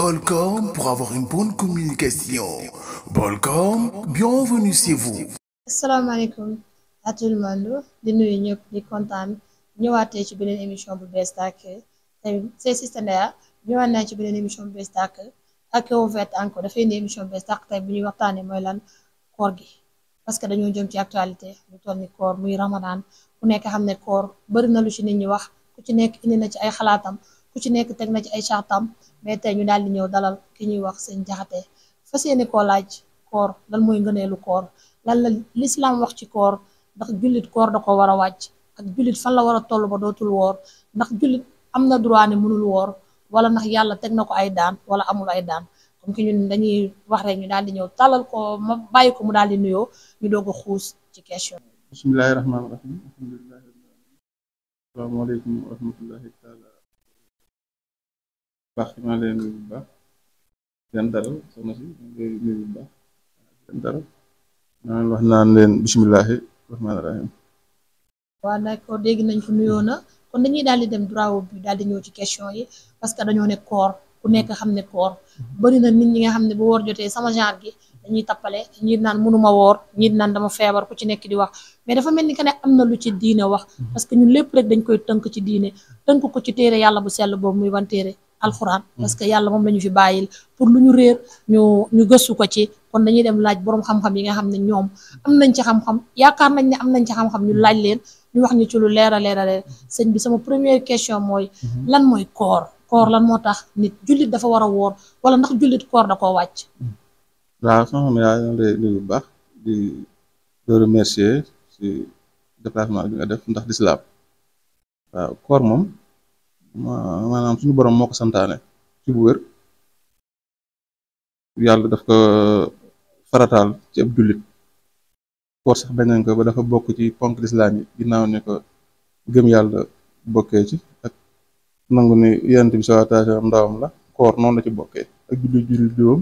Bolcom pour avoir une bonne communication. Bolcom, bienvenue chez vous. asalaamaaleykum à tout le monde di nuyu ñëpp di kontaan ñëwaatee ci beneen émission bu bees tàkk tey c'est Sista Ndeya ñëwaat naa ci beneen émission bu bees tàkk ak ouvert encore dafay indi émission bu bees tàkk tey bu ñuy waxtaanee mooy lan koor gi parce que dañoo jëm ci actualité lu toll ni koor muy Ramadan ku nekk xam ne koor bëri na lu ci nit ñi wax ku ci nekk indi na ci ay xalaatam ku ci nekk teg na ci ay chartam mais tey ñu daal di ñëw dalal ki ñuy wax Sëñ Jaxate fas yéene koo laaj koor lan mooy ngëneelu koor lan la lislaam wax ci koor ndax jullit koor da ko war a wàcc ak jullit fan la war a toll ba dootul woor ndax jullit am na droit ne mënul woor wala ndax yàlla teg na ko ay daan wala amul ay daan comme que ñun dañuy wax rek ñu daal di ñëw talal ko ma bàyyi ko mu daal di nuyoo ñu doog a xuus ci question bismillahi rahmaani rahim alhamdulillahi rabbil alamin asalaamaaleykum wa rahmatullahi taala baax maa leen nuyu bu baax leen dalal soxna si leen nuyu bu baax leen dalal maa wax naan leen bismillahi rahmaani rahim waaw d'accord dégg nañ ko nuyoo na kon dañuy daal di dem droit au but daal di ñëw ci question yi parce que dañoo ne koor ku nekk xam ne koor bari na nit ñi nga xam ne bu woor jotee sama genre gi dañuy tappale ñii naan mënuma woor ñii naan dama feebar ku ci nekk di wax mais dafa mel ni que ne am na lu ci diine wax parce que ñun lépp rek dañ koy tënk ci diine tënk ko ci téere yàlla bu sell boobu muy wan téere alxuraan parce que yàlla moom lañu fi bàyyil pour lu ñu réer ñu gëstu ko ci kon dañuy dem laaj boroom xam-xam yi nga xam ne ñoom am nañ ci xam-xam yaakaar nañ ne am nañ ci xam-xam ñu laaj leen ñu wax ñu ci lu leer a leer a leer sëñ bi sama première question mooy lan mooy koor lan moo tax nit jullit dafa war a woor wala ndax jullit koor da koo wàcc waaw soxna mi yaa ngi lay nuyu bu baax di remercier ci déplacement bi nga def ndax lislaam waaw koor moom maanaam suñu borom moo ko santaane ci bu wér yàlla daf ko farataal ci ab jullit koor sax bañ nañ ko ba dafa bokk ci ponk lislaam yi ginnaaw ne ko gëm yàlla bokkee ci ak nangu ni yonent bi sallallahu alayhi wa sallam ndawam la koor noonu la ci bokkee ak julli juróom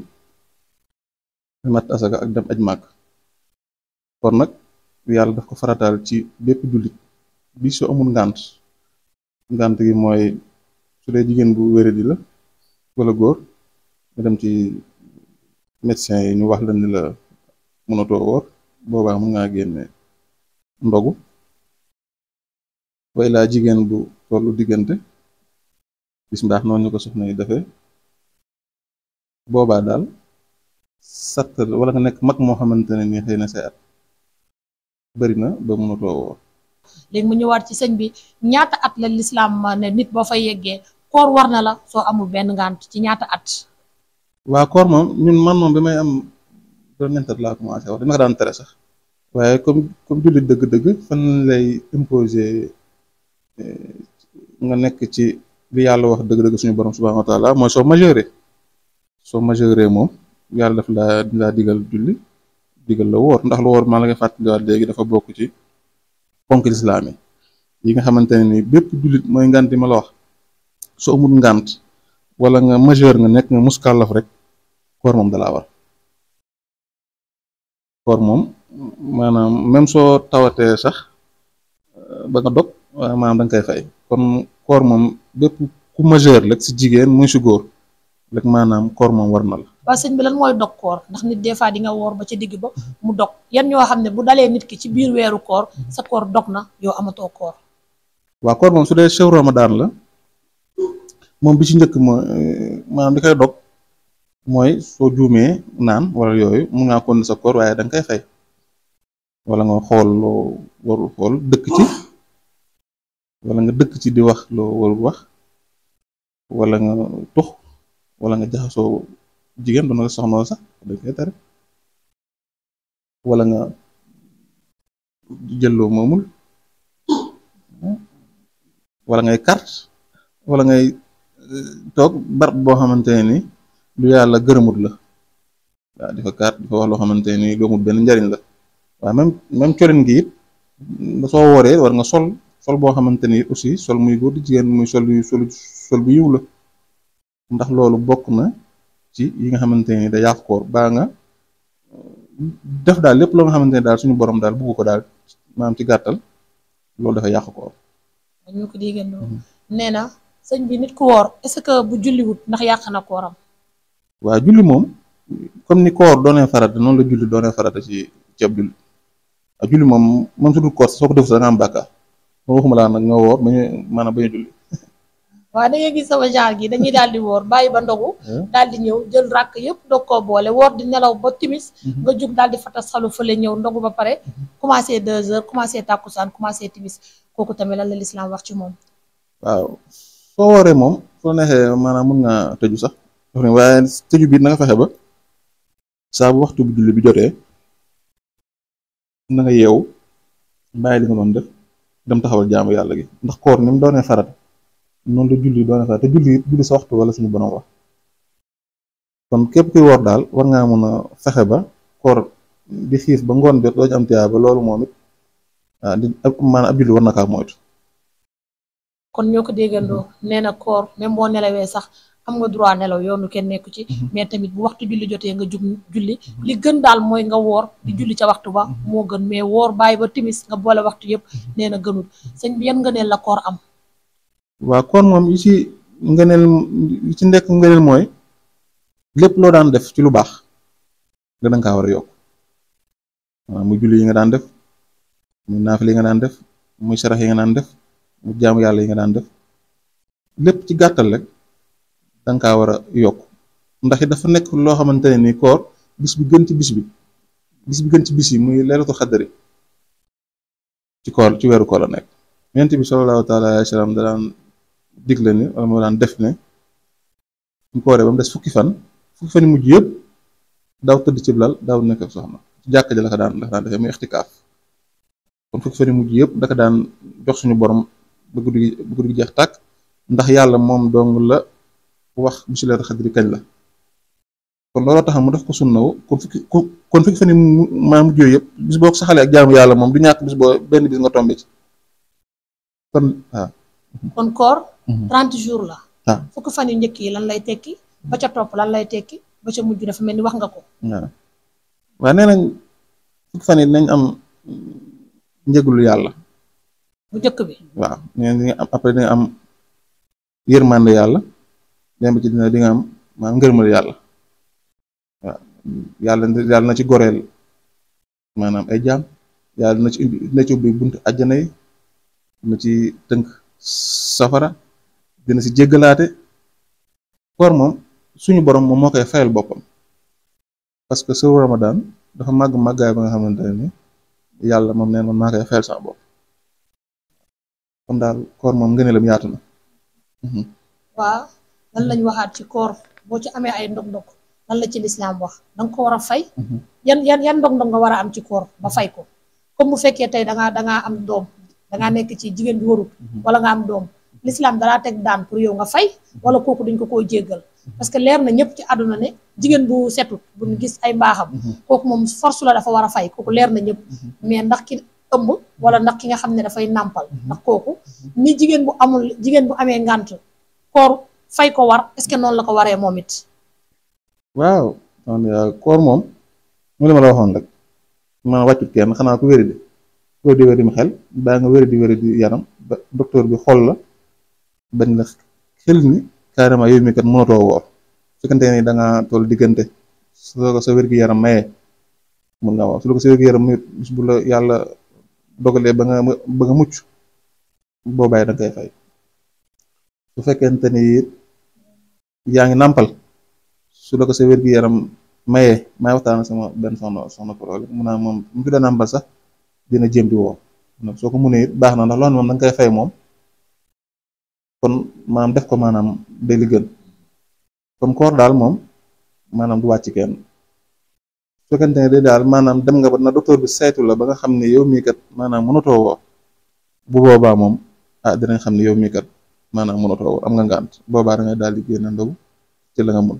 mat asaka ak dem aj màgg kon nag yàlla daf ko farataal ci bépp jullit bi soo amul ngànt gi mooy su dee jigéen bu wéradi la wala góor nga dem ci médecin yi ñu wax la ni la mënatoo woor boobaa mën ngaa génne ndogu way laa jigéen bu tollu diggante bis mbaax noonu ñu ko soxna yi defee boobaa daal satt wala nga nekk mag moo xamante ne ni xëy na say at bari na ba mënatoo woor léegi mu ñëwaat ci sëñ bi ñaata at la lislaam ne nit boo fay yeggee koor war na la soo amul benn ngànt ci ñaata at waa koor moom ñun man moom bi may am doon ñentat laa commencé wax dama ko daan tere sax waaye comme jullit dëgg-dëgg fan lay imposer nga nekk ci li yàlla wax dëgg-dëgg suñu borom subhanahu wa taala mooy soo majeure moom yàlla daf laa digal julli digal la woor ndax lu woor maa la nga fàttaliwaat léegi dafa bokk ci ponk lislaam yi nga xamante ne ni bépp jullit mooy ngànt yi ma la wax soo amul ngànt wala nga majeur nga nekk nga muskàllaf rek koor moom dalaa war koor moom maanaam même soo tawatee sax ba nga dog maanaam da nga koy fay kon koor moom bépp ku majeur rek si jigéen muy si góor rek maanaam koor moom war na la waa sëñ bi lan mooy dog koor ndax nit des fois di nga woor ba ci digg ba mu dog yan ñoo xam ne bu dalee nit ki ci biir weeru koor sa koor dog na yow amatoo koor waa koor moom su dee chehru ramadan la moom bi ci njëkk maanaam di koy dog mooy soo juumee naan wala yooyu mun ngaa kon sa koor waaye da nga koy fay wala nga xool loo warul xool dëkk ci wala nga dëkk ci di wax loo warul wax wala nga tux wala nga jaxasoo jigéen doona la soxnoo sax dañ koy tere wala nga jëlloo moomul wala ngay carte wala ngay toog barab boo xamante ne ni lu yàlla gërëmut la waaw di fa carte di fa wax loo xamante ne ni loomut benn njariñ la waaye même colin gi it soo wooree war nga sol boo xamante ni aussi sol muy góor di jigéen muy sol bu yiw la ndax loolu bokk na ci yi nga xamante ni da yàq koor baa nga def daal lépp loo nga xamante ne daal suñu borom daal bugg ko daal maanaam ci gàttal loolu dafa yàq koor ñu ko déggandoo nee na sëñ bi nit ku woor est-ce que bu julliwut ndax yàq na kooram waa julli moom comme ni koor doonee farata noonu la julli doonee farata ci ab julli ak julli moom même su dul koor soo ko def sa da nga am bàkkaar moom waxuma laa nag nga woor bañu maanaam bañu julli. waaw da ngay gis sama genre gi dañuy daal di woor bàyyi ba ndogu daal di ñëw jël ràkk yëpp doog koo boole woor di nelaw ba timis nga jug daal di fatas xalu fële ñëw ndogu ba pare commencé 2 heures commencé tàkkusaan commencé timis kooku tamit lan la lislaam wax ci moom. waaw soo wooree moom soo neexee maanaam mën nga tëju sax waaye tëju biir na nga fexe ba saa bu waxtu bu julli bi jotee na nga yeewu bàyyi li nga doon def dem taxawal jaamu yàlla gi ndax koor ni mu doonee farata noonu la julli doonee farata te julli sa waxtu wala suñu borom wax kon képp kuy woor daal war ngaa mën a fexe ba koor di xiif ba ngoon jot doo ci am tiyaa ba loolu moom it maanaam ab julli war na kaa moytu. kon ñoo ko déggandoo nee na koor même boo nelawee sax am nga droit nelaw yoonu kenn nekku ci mais tamit bu waxtu julli jotee nga jug julli li gën daal mooy nga woor di julli ca waxtu ba moo gën mais woor bàyyi ba timis nga boole waxtu yëpp nee na gënul sëñ bi yan ngëneel la koor am. waa koor moom yi ci ngëneel yi ci nekk ngëneel mooy lépp loo daan def ci lu baax nga danga kaa war a yokk waaw muy julli yi nga daan def muy naafile yi nga daan def muy sarax yi nga daan def mu jaamu yàlla yi nga daan def lépp ci gàttal rek danga kaa war a yokk ndax it dafa nekk loo xamante ne ni koor bis bi gën ci bis bi gën ci bis yi muy leelatul xaddari ci koor ci weeru koor la nekk yonent bi sallallahu taala alayhi wa sallam da daan digle ni wala moo daan def ne ñu kooree ba mu des fukki fan yi mujj yëpp daaw tëdd ci lal daaw nekk ak soxna ci jàkka ja la ko daan defee muy ixtikaaf kon fukki fan yi mujj yëpp da ko daan jox suñu borom ba guddi gi jeex tàkk ndax yàlla moom dong la wax bisu leer xadri kañ la kon looloo tax mu def ko sunnaw kon fukki fan yi maa mujj yooyu yëpp bis boo ko saxalee ak jaamu yàlla moom du ñàkk bis boo benn bis nga tombé ci kon waaw. kon koor 30 jours la. waaw fukki fan yu njëkk yi lan lay tekki ba ca topp lan lay tekki ba ca mujj dafa mel ni wax nga ko. waaw nee nañ fukki fan yi dinañ am njëgulu yàlla. bu njëkk bi. waaw nee nañ am après di nga am yërmande yàlla dem ci dina di nga am maanaam ngërmal yàlla waaw yàlla na ci goreel maanaam ay jaam yàlla dina ci ubbi buntu àjjana yi dina ci tënk safara dina ci jéggalaate koor moom suñu borom moom moo koy fayal boppam parce que sëru Ramadan dafa màggaay ba nga xamante ne ni yàlla moom neen man maa koy fayal sama bopp kon daal koor moom ngëneelam yaatu na. waaw lan lañ waxaat ci koor boo ci amee ay ndog-ndog lan la ci lislaam wax danga ko war a fay. yan ndog-ndog nga war a am ci koor ba fay ko comme bu fekkee tey dangaa am doom dangaa nekk ci jigéen bi warut wala nga am doom lislaam dalaa teg daan pour yow nga fay wala kooku duñ ko koy jéggal parce que leer na ñëpp ci àdduna ne jigéen bu setut bu ñu gis ay mbaaxam kooku moom force la dafa war a fay kooku leer na ñëpp mais ndax ki ëmb wala ndax ki nga xam ne dafay nàmpal ndax kooku ni jigéen bu amee ngànt koor fay ko war est-ce que noonu la ko waree moom it. waaw koor moom mu li ma la waxoon rek ma wàccut kenn xanaa ku wéri di mu xel baa nga wéri di yaram ba docteur bi xool la bañ la xel ni carrément yow mi kat mënatoo woor fekkante ni da nga toll diggante su ko sa wér gi yaram mayee mun nga woor su la ko sa wér gi yaram bis bu la yàlla dogalee ba nga mucc boo bàyyi da nga koy fay su fekkente ni yaa ngi nàmpal su la ko sa wér gi yaram mayee may waxtaan sama benn soxna problème mun naa moom mu fi da nàmpal sax dina jéem di woo soo ko mënee it baax na ndax loolu moom da nga koy fay moom kon maanaam def ko maanaam day li gën kon koor daal moom maanaam du wàcc kenn su fekkente ne day daal maanaam dem nga ba na docteur bi saytu la ba nga xam ne yow mii kat maanaam mënatoo woo bu boobaa moom dinañ xam ne yow mii kat maanaam mënatoo woo am nga ngànt boobaa da ngay daal di génn ndogu ci la nga mun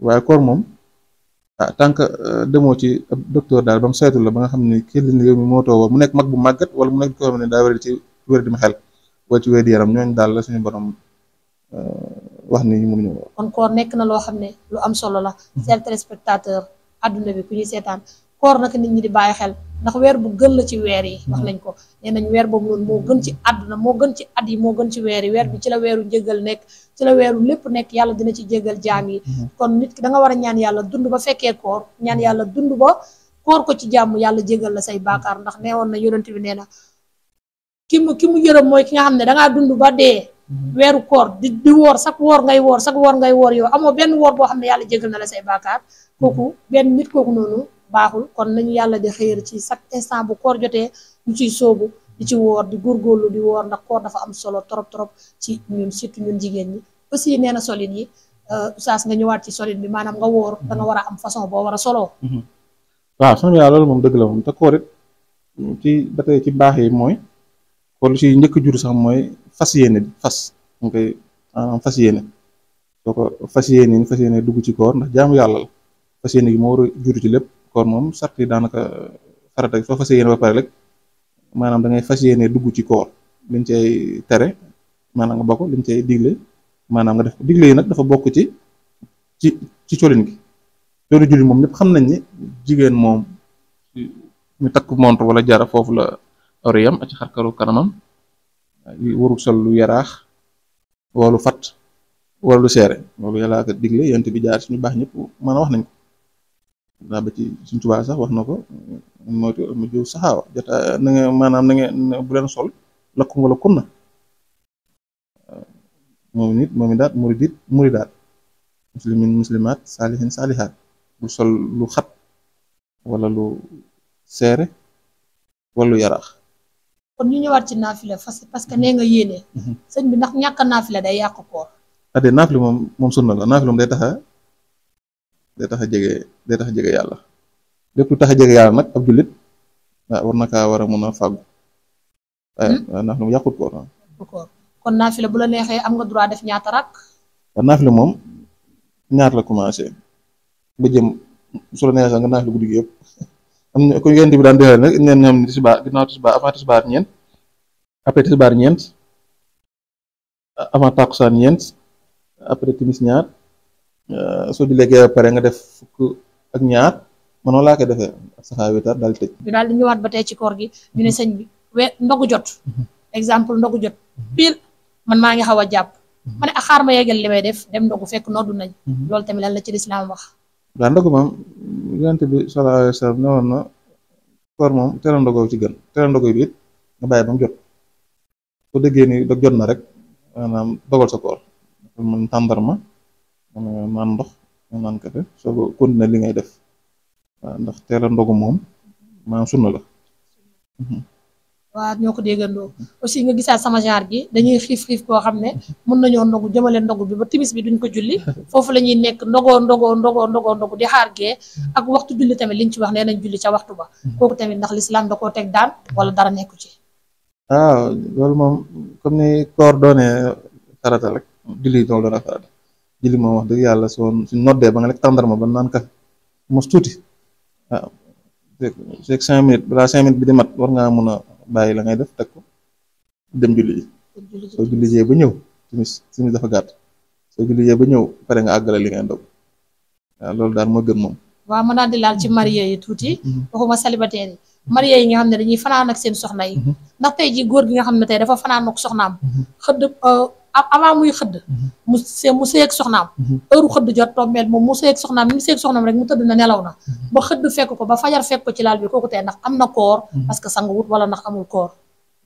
waaye koor moom tant que demoo ci docteur daal ba mu saytu la ba nga xam ne kii li yow mi mënatoo woo mu nekk mag bu màggat wala mu nekk koo xam ne daa wér ci wér di ma xel wala ci wér di yaram ñooñu daal la suñu borom wax ni ñu mënuñu woo. kon koor nekk na loo xam ne lu am solo la. seen téléspectateur adduna bi ku ñuy seetaan koor naka nit ñi di bàyyi xel ndax weer bu gën la ci weer yi wax nañ ko nee nañ weer boobu noonu moo gën ci àdduna moo gën ci at yi moo gën ci weer yi weer bi ci la weeru njëgal nekk ci la weeru lépp nekk yàlla dina ci jégal jaam yi kon nit ki da nga war a ñaan yàlla dund ba fekkee koor ñaan yàlla dund ba koor ko ci jàmm yàlla jégal la say baakaar ndax neewoon na yonent bi nee na ki mu yërëm mooy ki nga xam ne dangaa dund ba dee weeru koor di woor sax woor ngay woor yow amoo benn woor boo xam ne yàlla jégal na la say baakaar kooku benn nit kooku noonu baaxul kon nañu yàlla di xëyër ci chaque instant bu koor jotee ñu ciy soobu di ci woor di góorgóorlu di woor ndax koor dafa am solo trop ci ñun surtout ñun jigéen ñi aussi nee na solin yi oustaz nga ñëwaat ci solin bi maanaam nga woor da nga war a am façon boo war a soloo waaw sama yaa loolu moom dëgg la moom te koor it ci ba tey ci baax yi mooy koor lu ci njëkk jur sax mooy fas yéene fas nga koy maanaam fas yéene soo ko fas yéene dugg ci koor ndax jaamu yàlla la fas yéene gi moo war a jur ci lépp koor moom sart yi daanaka farata soo fas yéene ba pare rek maanaam da ngay fas yéene dugg ci koor liñ cay tere maanaam nga bokk liñ cay digle maanaam nga def digle yi nag dafa bokk ci colin gi loolu julli moom ñëpp xam nañ ni jigéen moom ñu takk montre wala jara foofu la oriyam ak ci xarkaru kanamam warul sol lu yaraax wala lu fat wala lu seere loolu yàllaa ko digle yent bi jaar suñu baax ñëpp maanaam wax nañ ko daa ba ci suñ Tuubaa sax wax na ko moytu mu jiw saxaawa jota na nga maanaam na nga bu leen sol lakkum wala kunna moom it daat muridaat muslimaat saalihin saalihaat bu sol lu xat wala lu seere wala lu yaraax kon ñu ñëwaat ci naafila parce que nee nga yéene sëñ bi ndax ñàkk a naafila day yàq koor ade naafila moom sunna la naafila moom day tax a jege yàlla lépp lu tax a jege yàlla nag ab jullit war na kaa war a mën a fàggu waaye naafila moom yàqut koor kon naafila bu la neexee am nga droit def ñaata rak waaw naafila moom ñaar la commencé ba jëm su la neexee nga naafila guddi gi yëpp am na ko yent bi daan defee nag ñeen ñoom ni tisbaar ginnaaw tisbaar avant tisbaar ñeent après tisbaar ñeent avant takkusaan ñeent après timis ñaar soo di léegi pare nga def fukk ak ñaar man laa koy defee ak saxaa witar daal tëj ñu daal di ñëwaat ba tey ci koor gi ñu ne sëñ bi ndogu jot exemple ndogu jot pile man maa ngi xaw a jàpp ma ne ak xaar ma yeggal li may def dem ndogu fekk noddu nañ loolu tamit lan la ci lislaam wax waaw ndogu moom yonent bi sallallahu alayhi wa sallam ne woon na koor moom teel a ndogoo ci gën teel a ndogoo bi it nga bàyyi ba mu jot soo déggee ni dog jot na rek maanaam dogal sa koor man tàndarma naan ndox naan kafe soo ko continuer li ngay def waaw ndax teel a ndogu moom maanaam sunna la waaw ñoo ko déggandoo aussi nga gisaat sama genre gi dañuy xiif koo xam ne mën nañoo ndogu jëmale ndogu bi ba timis bi duñ ko julli foofu la ñuy nekk ndogu di xaar gee ak waxtu julli tamit liñ ci wax nee nañ julli ca waxtu ba kooku tamit ndax lislaam da koo teg daan wala dara nekku ci waaw loolu moom comme ni koor doone farata rek julli dool doona farata julli moom wax dëgg yàlla suñ noddee ba nga lekk tàndarma ba naan kafe mos tuuti waaw fekk 5 minutes balaa 5 minutes bi di mat war ngaa mun a bàyyi la ngay def teg ko dem julli ji soo julli jee ba ñëw timis dafa gàtt soo julli jee ba ñëw pare nga àggale li ngay ndog waaw loolu daal moo gën moom waaw ma daal di laal ci marié yi tuuti waxuma célibataire yi marié yi nga xam ne dañuy fanaan ak seen soxna yi ndax tey ji góor gi nga xam ne tey dafa fanaan ak soxnaam xëdd avant muy xëdd mu sëy ak soxnaam heure xëdd jot tombeel moom mu sëy ak soxnaam mu sëy ak soxnaam rek mu tëdd na nelaw na ba xëdd fekk ko ba fajar fekk ko ci laal bi kooku tey ndax am na koor parce que sangu wut wala ndax amul koor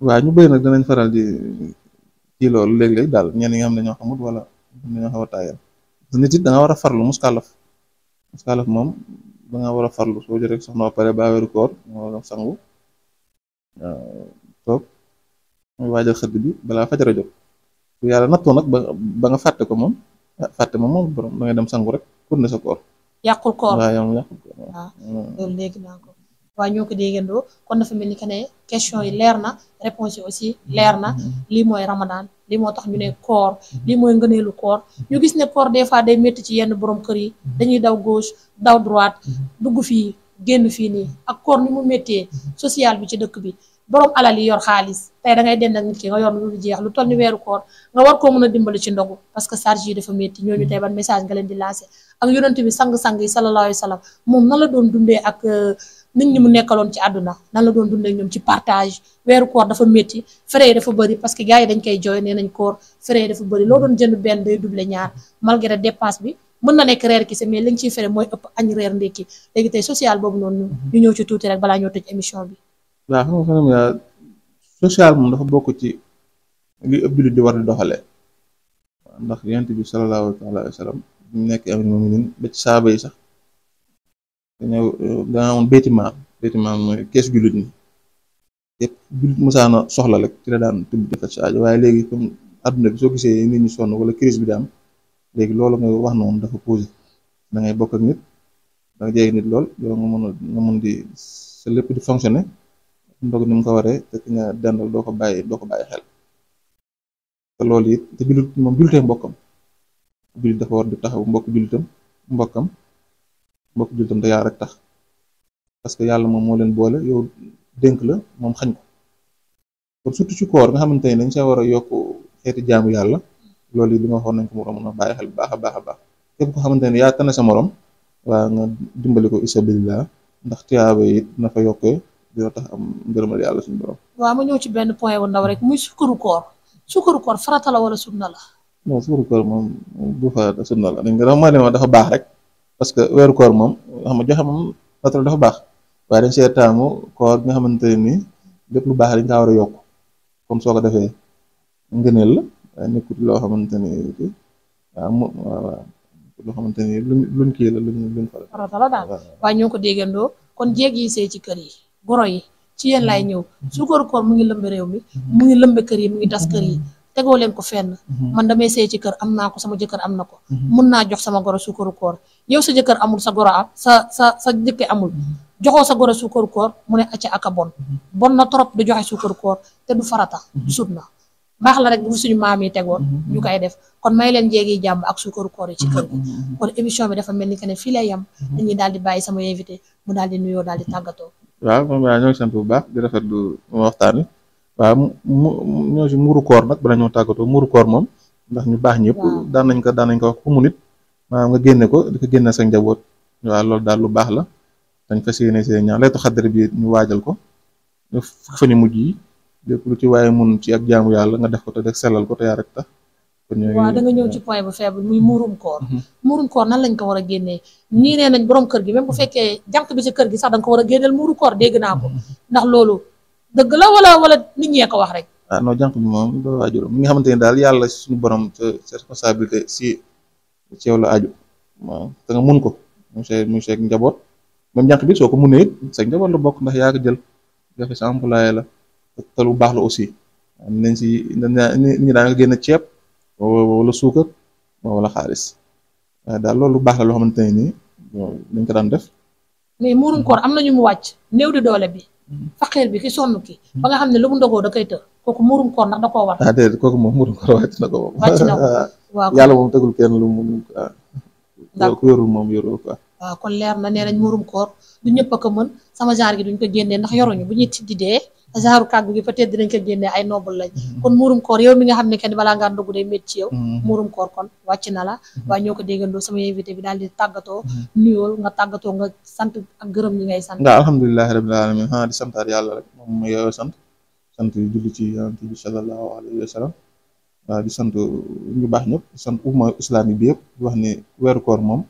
waaw ñu bëri nag danañ faral di ci loolu léeg-léeg daal ñenn ñi nga xam ne ñoo xamut wala dañoo xaw a taayal nit it da nga war a farlu muskàllaf moom da nga war a farlu soo jotee soxna ba pare ba weeru koor nga war a sangu toog muy waajal xëdd bi balaa fajar a jot yàlla nattoo nag ba nga fàtte ko moom moom borom da ngay dem sangu rek pour ne sa koor yàqul koor waaw yow yàqul koor waaw loolu léegi naa ko waaye ñoo ko déggandoo kon dafa mel ni que ne question yi leer na réponse yi aussi leer na lii mooy ramadan lii moo tax ñu ne koor lii mooy ngëneelu koor ñu gis ne koor des fois day métti ci yenn borom kër yi dañuy daw gauche daw droite dugg fii génn fii nii ak koor ni mu méttee social bi ci dëkk bi borom alal yi yor xaalis tey da ngay dend ak nit ki nga yor lu jeex lu toll ni weeru koor nga war koo mën a dimbali ci ndogu parce que charge yi dafa métti ñooñu tey ban message nga leen di lancé ak yonent bi sang-sang yi sallallahu alayhi wa sallam moom nan la doon dundee ak nit ñi mu nekkaloon ci àdduna nan la doon dundee ñoom ci partage weeru koor dafa métti frais yi dafa bëri parce que gars yi dañ koy jooy nee nañ koor frais yi dafa bëri loo doon jënd benn day double ñaar malgré dépense bi mën na nekk reer kese mais li nga ciy fere mooy ëpp añ reer ndékki léegi tey social boobu noonu ñu ñëw ci tuuti rek balaa ñoo tëj émission bi. waaw xam nga social moom dafa bokk ci li ëpp jullit di war di doxalee ndax yonent bi sallallahu alayhi wa sallam ñu nekk am mu'minin ba ci saaba yi sax dañoo dana woon baytimaam mooy kees jullit ñi yëpp jullit musaana soxla rek ci la daan tudd di faj aajo waaye léegi comme adduna bi soo gisee nit ñi sonn wala crise bi di am léegi loolu nga wax noonu dafa posé da ngay bokk ak nit da nga jege nit lool yow nga mën di sa lépp di fonctionner ndog ni mu ko waree te ki nga dendal doo ko bàyyi xel te loolu it te jullit moom jullitee mbokkam jullit dafa war di taxaw mbokk jullitam te yaa rek tax parce que yàlla moom moo leen boole yow dénk la moom xañ ko kon surtout ci koor nga xamante ni dañ see war a yokk xeeti jaamu yàlla loolu yi li nga waxoon nañ ko mu mën a bàyyi xel bu baax a baax képp ko xamante ne yaa tane sa morom waa nga dimbali ko isabilillah ndax tiyaaba it na fa yokkee dina tax am ngërëmal yàlla suñu borom. waaw ma ñëw ci benn point bu ndaw rek muy sukkaru koor farata la wala sunna la. non sukkaru koor moom bu farata sunna la dañ nga dama ne dafa baax rek parce que weeru koor moom xam nga joxe moom farata dafa baax waaye dañ see taamu koor bi nga xamante ni lépp lu baax dañ kaa war a yokk comme soo ko defee ngëneel la waaye nekkut loo xamante ni waaw loo xamante ni luñ kii la luñ farata la daal waaye ñoo ko déggandoo kon jéeg yi sëy ci kër yi goro yi ci yéen laay ñëw sukkaru koor mu ngi lëmbe réew mi mu ngi lëmbe kër yi mu ngi tas kër yi tegoo leen ko fenn man damay sëy ci kër am naa ko sama jëkkër am na ko mun naa jox sama goro sukkaru koor yow sa jëkkër amul sa goro am sa jëkke amul joxoo sa goro sukkaru koor mu ne acca aka bon na trop du joxe sukkaru koor te du farata sut na baax la rek bu suñu maam yi tegoon ñu koy def kon may leen jéegi jàmm ak sukkaru koor yi ci kër gi kon émission bi dafa mel ni que ne fii lay yam dañuy daal di bàyyi sama invité mu daal di nuyoo daal di tàggatoo. waaw moom yaa ñoo ngi sant bu baax di rafetlu waxtaan wi waaw ñoo si muuru koor nag bala ñoo tàggatoo muuru koor moom ndax ñu baax ñëpp daan nañ ko wax ku mu nit maanaam nga génne ko di ko génne sa njaboot waaw loolu daal lu baax la dañ fas yéene seen ñaan laytu xaddar bi ñu waajal ko fa ñu mujj yi lépp lu ci waaye mun ci ak jaamu yàlla nga def ko te def sellal ko te yaa rek tax. waaw da nga ñëw ci point bu faible muy muurum koor. muurum koor nan lañ ko war a génnee ñii nee nañ borom kër gi même bu fekkee jànq bi ci kër gi sax da nga ko war a génneel muuru koor dégg naa ko ndax loolu dëgg la wala nit ñee ko wax rek. ah non jànq bi moom doo waajuram mi nga xamante ne daal yàlla suñu borom sa responsabilité si yow la aju waaw te nga mun ko muy seeg njaboot même jànq bi soo ko munee it sa njaboot la bokk ndax yaa ko jël joxe sa employé la. te lu baax la aussi nañ si nit ñi daan nga génn ceeb wala suukar wala xaalis waaye daal loolu lu baax la loo xamante ne nii dañ ko daan def. mais muurum koor am na ñu mu wàcc néew di doole bi faqeer bi ki sonn ki ba nga xam ne lu mu ndogoo da koy tër kooku muurum koor ndax da koo war. ah déedéet kooku moom muurum koor wàcc na ko moom. wàcc na ko waaw yàlla moom tegul kenn lu mu ku yorul moom yorul quoi. waaw kon leer na nee nañ muurum koor du ñëpp a ko mën sama genre gi duñ ko génnee ndax yoruñu bu ñuy tiddi dee genre kàggu gi peut-être dinañ ko génnee ay noble lañ kon muurum koor yow mi nga xam ne kenn balaa ngaa dugg day métti ci yow muurum koor kon wàcc na la waaye ñoo ko déggandoo sama invité bi daal di tàggatoo nuyool nga tàggatoo nga sant ak gërëm ñi ngay sant. waaw alhamdulilahi rabbil alamin xanaa di santaat yàlla rek moom ma yow sant julli ci yonent bi sallallahu alayhi wa sallam waaw di sant ñu baax ñëpp di sant umma islamique bi yëpp di wax ni weeru koor moom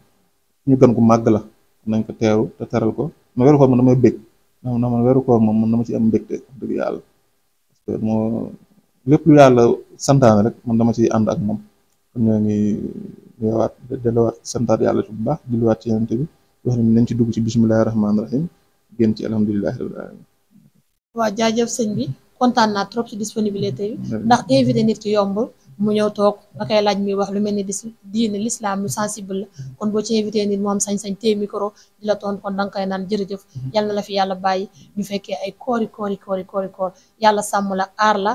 ñu gën ko màgg la nañ ko teeru te teral ko ma weeru koor man damay bëgg ndax man weeru koor moom man dama ci am mbégte dëgg yàlla parce que moo lépp lu yàlla santaane rek man dama ciy ànd ak moom kon ñoo ngi delluwaat santaat yàlla ci bu baax julliwaat ci yonent bi wax ne nañ ci dugg ci bismillahi rahmaani rahim génn ci alhamdulilahi rabbil alamin. waaw jaajëf sëñ bi kontaan naa trop ci disponibilité bi ndax invité nit ki yomb mu ñëw toog nga koy laaj muy wax lu mel ni diine l'islam lu sensible la kon boo ci invité nit mu am sañ-sañ téye micro di la tontu kon danga koy naan jërëjëf yal na la fi yàlla bàyyi ñu fekkee ay koor yàlla sàmm la aar la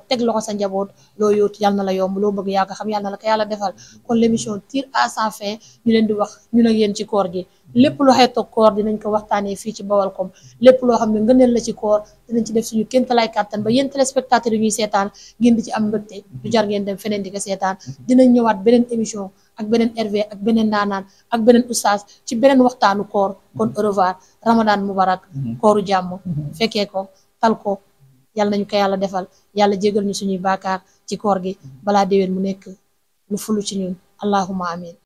teg loxo sa njaboot loo yóotu yal na la yomb loo bëgg yaa ko xam yal na la ko yàlla defal kon l'émission tire à sa fin ñu leen di wax ñu ak yéen ci koor gi lépp lu xeetoog koor dinañ ko waxtaanee fii ci Baolcom lépp loo xam ne ngëneel la ci koor dinañ ci def suñu kéemtalaay kàttan ba yéen téléspectateurs yi ñuy seetaan ngeen di ci am mbégte du jar ngeen dem feneen di ko seetaan dinañ ñëwaat beneen émission ak beneen RV ak beneen naanaan ak beneen oustaz ci beneen waxtaanu koor kon au revoir ramadan mubarak kooru jàmm fekkee ko tal ko yàlla nañu ko yàlla defal yàlla jégal ñu suñuy baakaar ci koor gi balaa déwén mu nekk lu fulu ci ñun allahumma amin